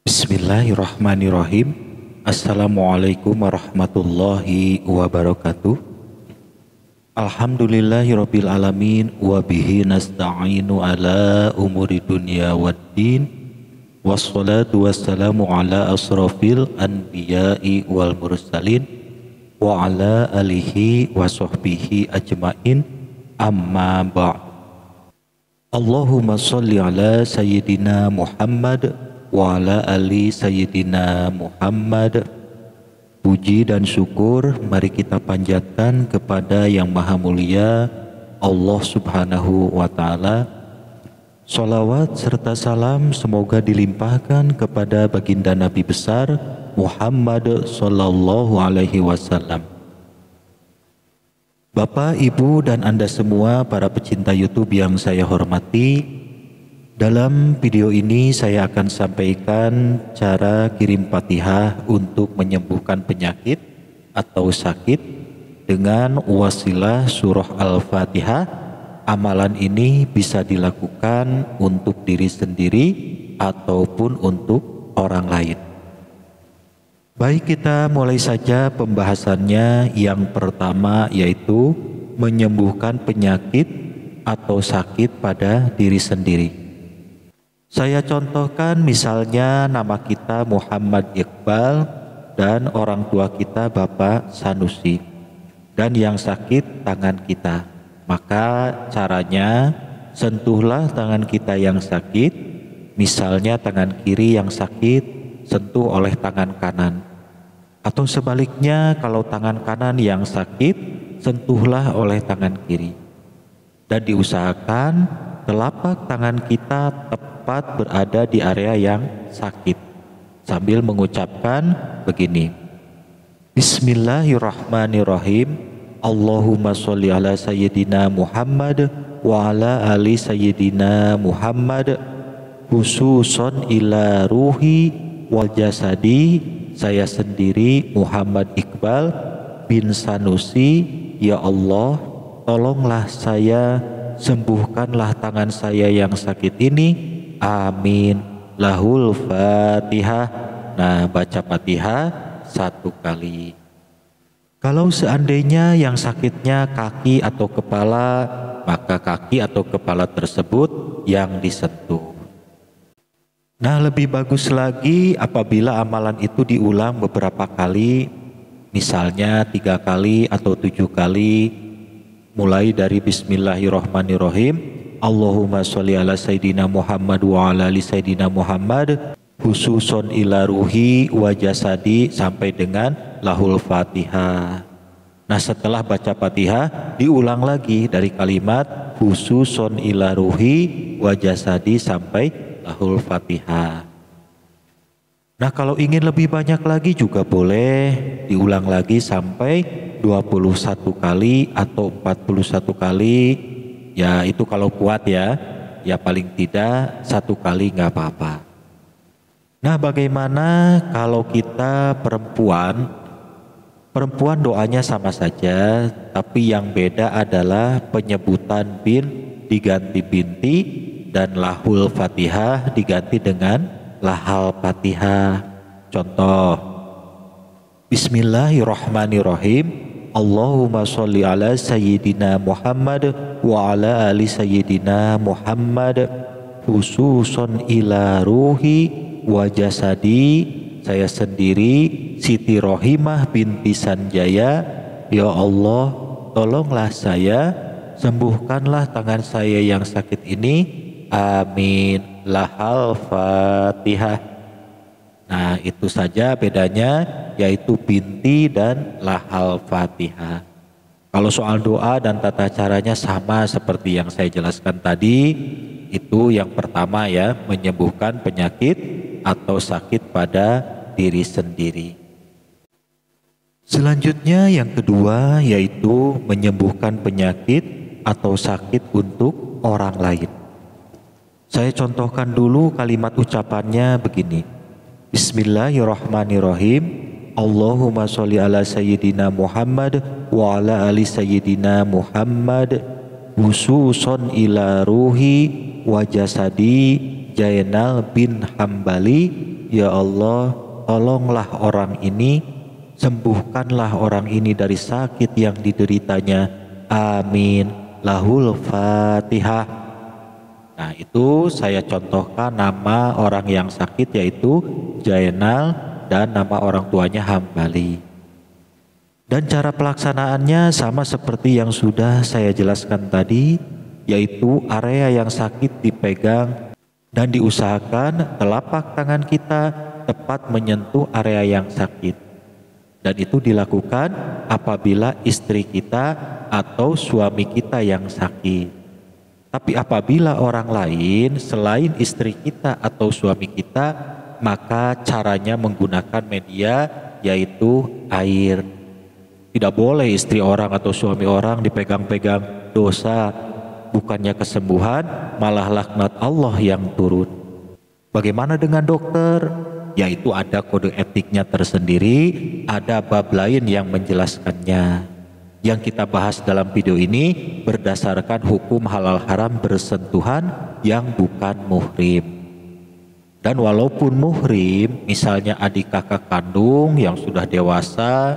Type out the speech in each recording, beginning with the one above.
Bismillahirrahmanirrahim. Assalamualaikum warahmatullahi wabarakatuh. Alhamdulillahirabbil alamin wa bihi nasta'inu ala umuri dunya waddin. Wassalatu wassalamu ala asrafil anbiya'i wal mursalin wa ala alihi wa sahbihi ajmain. Amma ba'd. Allahumma sholli ala sayyidina Muhammad wa ala ali sayyidina Muhammad. Puji dan syukur mari kita panjatkan kepada yang maha mulia Allah subhanahu wa ta'ala. Sholawat serta salam semoga dilimpahkan kepada baginda Nabi besar Muhammad sallallahu alaihi wasallam. Bapak, Ibu, dan Anda semua para pecinta YouTube yang saya hormati, dalam video ini saya akan sampaikan cara kirim Fatihah untuk menyembuhkan penyakit atau sakit dengan wasilah surah Al-Fatihah. Amalan ini bisa dilakukan untuk diri sendiri ataupun untuk orang lain. Baik, kita mulai saja pembahasannya. Yang pertama yaitu menyembuhkan penyakit atau sakit pada diri sendiri. Saya contohkan misalnya nama kita Muhammad Iqbal dan orang tua kita Bapak Sanusi, dan yang sakit tangan kita. Maka caranya sentuhlah tangan kita yang sakit. Misalnya tangan kiri yang sakit sentuh oleh tangan kanan, atau sebaliknya kalau tangan kanan yang sakit sentuhlah oleh tangan kiri, dan diusahakan telapak tangan kita tepat berada di area yang sakit sambil mengucapkan begini: Bismillahirrahmanirrahim. Allahumma sholli ala sayyidina Muhammad wa ala ali sayyidina Muhammad, khususon ila ruhi wal jasadi. Saya sendiri Muhammad Iqbal bin Sanusi, ya Allah tolonglah saya, sembuhkanlah tangan saya yang sakit ini, amin. Lahul Fatihah. Nah, baca Fatihah 1 kali. Kalau seandainya yang sakitnya kaki atau kepala, maka kaki atau kepala tersebut yang disentuh. Nah, lebih bagus lagi apabila amalan itu diulang beberapa kali, misalnya 3 kali atau 7 kali, mulai dari Bismillahirrahmanirrahim, Allahumma sholli ala sayyidina Muhammad wa ala ali sayyidina Muhammad, khususon ila ruhi wa jasadi, sampai dengan lahul Fatihah. Nah, setelah baca Fatihah diulang lagi dari kalimat khususon ila ruhi wa jasadi sampai lahul Fatihah. Nah, kalau ingin lebih banyak lagi juga boleh diulang lagi sampai 21 kali atau 41 kali. Ya itu kalau kuat ya. Ya paling tidak 1 kali nggak apa-apa. Nah, bagaimana kalau kita perempuan? Perempuan doanya sama saja, tapi yang beda adalah penyebutan bin diganti binti dan lahul Fatihah diganti dengan lahal Fatihah. Contoh, Bismillahirrahmanirrahim. Allahumma sholli ala sayyidina Muhammad wa ala ali sayyidina Muhammad, khususon ila ruhi wa jasadi. Saya sendiri Siti Rohimah binti Sanjaya, ya Allah tolonglah saya, sembuhkanlah tangan saya yang sakit ini, amin. Lahal Fatihah. Nah, itu saja bedanya, yaitu binti dan lahal Fatihah. Kalau soal doa dan tata caranya sama seperti yang saya jelaskan tadi. Itu yang pertama ya, menyembuhkan penyakit atau sakit pada diri sendiri. Selanjutnya yang kedua yaitu menyembuhkan penyakit atau sakit untuk orang lain. Saya contohkan dulu kalimat ucapannya begini. Bismillahirrahmanirrahim. Allahumma sholli ala sayyidina Muhammad wa ala ali sayyidina Muhammad, khususon ila ruhi wa jasadi Jainal bin Hambali, ya Allah, tolonglah orang ini, sembuhkanlah orang ini dari sakit yang dideritanya. Amin. Lahul Fatihah. Nah, itu saya contohkan nama orang yang sakit yaitu Jainal dan nama orang tuanya Hambali. Dan cara pelaksanaannya sama seperti yang sudah saya jelaskan tadi, yaitu area yang sakit dipegang dan diusahakan telapak tangan kita tepat menyentuh area yang sakit. Dan itu dilakukan apabila istri kita atau suami kita yang sakit. Tapi apabila orang lain selain istri kita atau suami kita, maka caranya menggunakan media yaitu air. Tidak boleh istri orang atau suami orang dipegang-pegang, dosa, bukannya kesembuhan, malah laknat Allah yang turun. Bagaimana dengan dokter? Yaitu ada kode etiknya tersendiri, ada bab lain yang menjelaskannya. Yang kita bahas dalam video ini berdasarkan hukum halal haram bersentuhan yang bukan muhrim. Dan walaupun muhrim, misalnya adik kakak kandung yang sudah dewasa,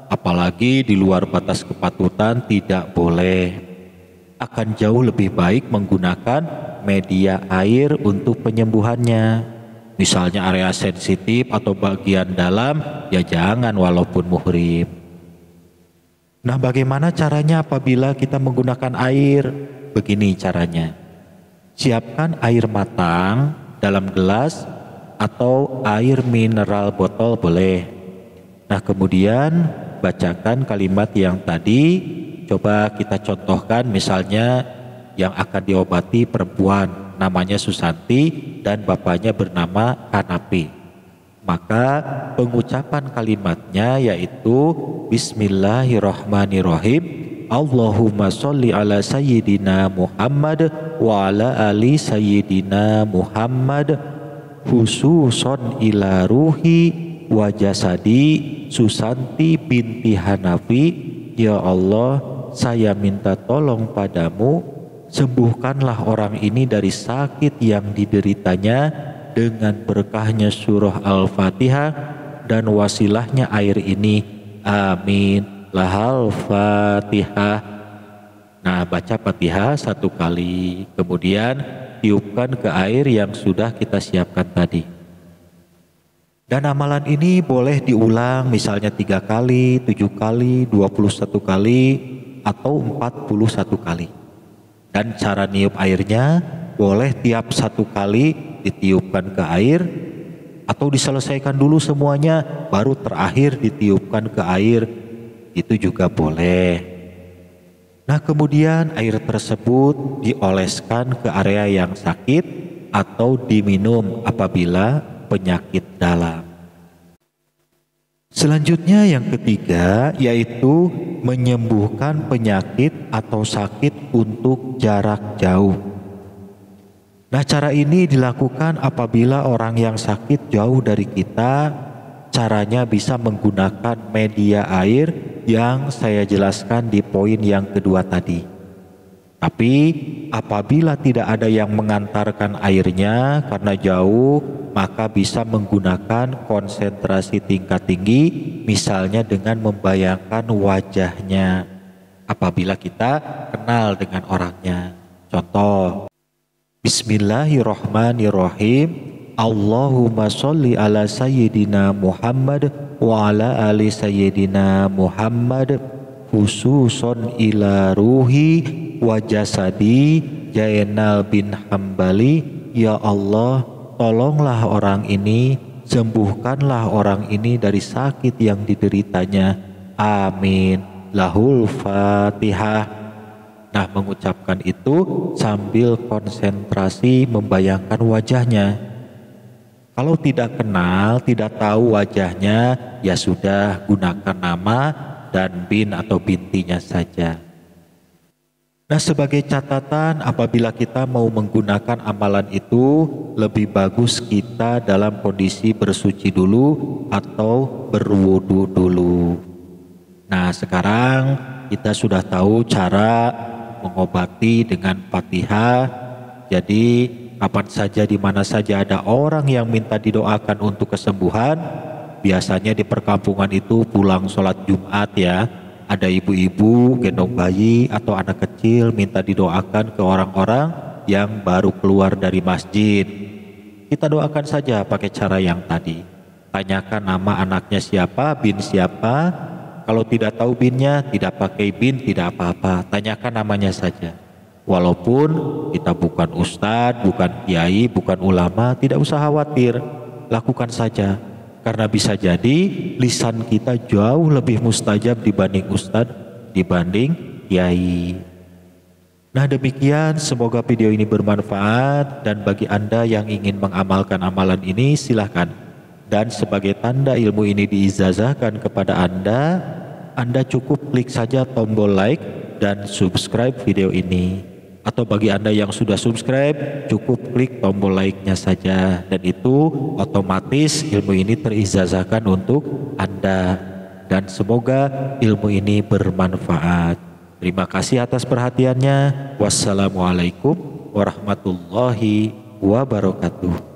apalagi di luar batas kepatutan, tidak boleh. Akan jauh lebih baik menggunakan media air untuk penyembuhannya. Misalnya area sensitif atau bagian dalam, ya jangan walaupun muhrim. Nah, bagaimana caranya apabila kita menggunakan air? Begini caranya. Siapkan air matang dalam gelas atau air mineral botol boleh. Nah, kemudian bacakan kalimat yang tadi. Coba kita contohkan, misalnya yang akan diobati perempuan namanya Susanti dan bapaknya bernama Hanapi. Maka pengucapan kalimatnya yaitu Bismillahirrahmanirrahim. Allahumma sholli ala sayyidina Muhammad wa ala ali sayyidina Muhammad khususon ila ruhi wa jasadi Susanti binti Hanafi. Ya Allah, saya minta tolong padamu, sembuhkanlah orang ini dari sakit yang dideritanya dengan berkahnya surah Al-Fatihah dan wasilahnya air ini. Amin. Lahal Fatihah. Nah, baca Fatihah 1 kali, kemudian tiupkan ke air yang sudah kita siapkan tadi. Dan amalan ini boleh diulang misalnya 3 kali, 7 kali, 21 kali, atau 41 kali. Dan cara niup airnya boleh tiap 1 kali ditiupkan ke air, atau diselesaikan dulu semuanya baru terakhir ditiupkan ke air, itu juga boleh. Nah, kemudian air tersebut dioleskan ke area yang sakit atau diminum apabila penyakit dalam. Selanjutnya yang ketiga yaitu menyembuhkan penyakit atau sakit untuk jarak jauh. Nah, cara ini dilakukan apabila orang yang sakit jauh dari kita. Caranya bisa menggunakan media air yang saya jelaskan di poin yang kedua tadi. Tapi apabila tidak ada yang mengantarkan airnya karena jauh, maka bisa menggunakan konsentrasi tingkat tinggi, misalnya dengan membayangkan wajahnya apabila kita kenal dengan orangnya. Contoh, Bismillahirrahmanirrahim. Allahumma sholli ala sayyidina Muhammad wa ala ali sayyidina Muhammad khususon ila ruhi wa jasadi Jainal bin Hambali. Ya Allah, tolonglah orang ini, sembuhkanlah orang ini dari sakit yang dideritanya. Amin. Lahul Fatihah. Nah, mengucapkan itu sambil konsentrasi membayangkan wajahnya. Kalau tidak kenal, tidak tahu wajahnya, ya sudah gunakan nama dan bin atau bintinya saja. Nah, sebagai catatan apabila kita mau menggunakan amalan itu, lebih bagus kita dalam kondisi bersuci dulu atau berwudu dulu. Nah, sekarang kita sudah tahu cara mengobati dengan Fatihah. Jadi kapan saja di mana saja ada orang yang minta didoakan untuk kesembuhan. Biasanya di perkampungan itu pulang sholat Jumat ya, ada ibu-ibu gendong bayi atau anak kecil minta didoakan ke orang-orang yang baru keluar dari masjid. Kita doakan saja pakai cara yang tadi. Tanyakan nama anaknya siapa, bin siapa. Kalau tidak tahu binnya, tidak pakai bin, tidak apa-apa. Tanyakan namanya saja. Walaupun kita bukan ustadz, bukan kiai, bukan ulama, tidak usah khawatir. Lakukan saja. Karena bisa jadi lisan kita jauh lebih mustajab dibanding ustadz, dibanding kiai. Nah demikian, semoga video ini bermanfaat, dan bagi Anda yang ingin mengamalkan amalan ini silahkan. Dan sebagai tanda ilmu ini diijazahkan kepada Anda cukup klik saja tombol like dan subscribe video ini. Atau bagi Anda yang sudah subscribe, cukup klik tombol like-nya saja, dan itu otomatis ilmu ini terijazahkan untuk Anda. Dan semoga ilmu ini bermanfaat. Terima kasih atas perhatiannya. Wassalamualaikum warahmatullahi wabarakatuh.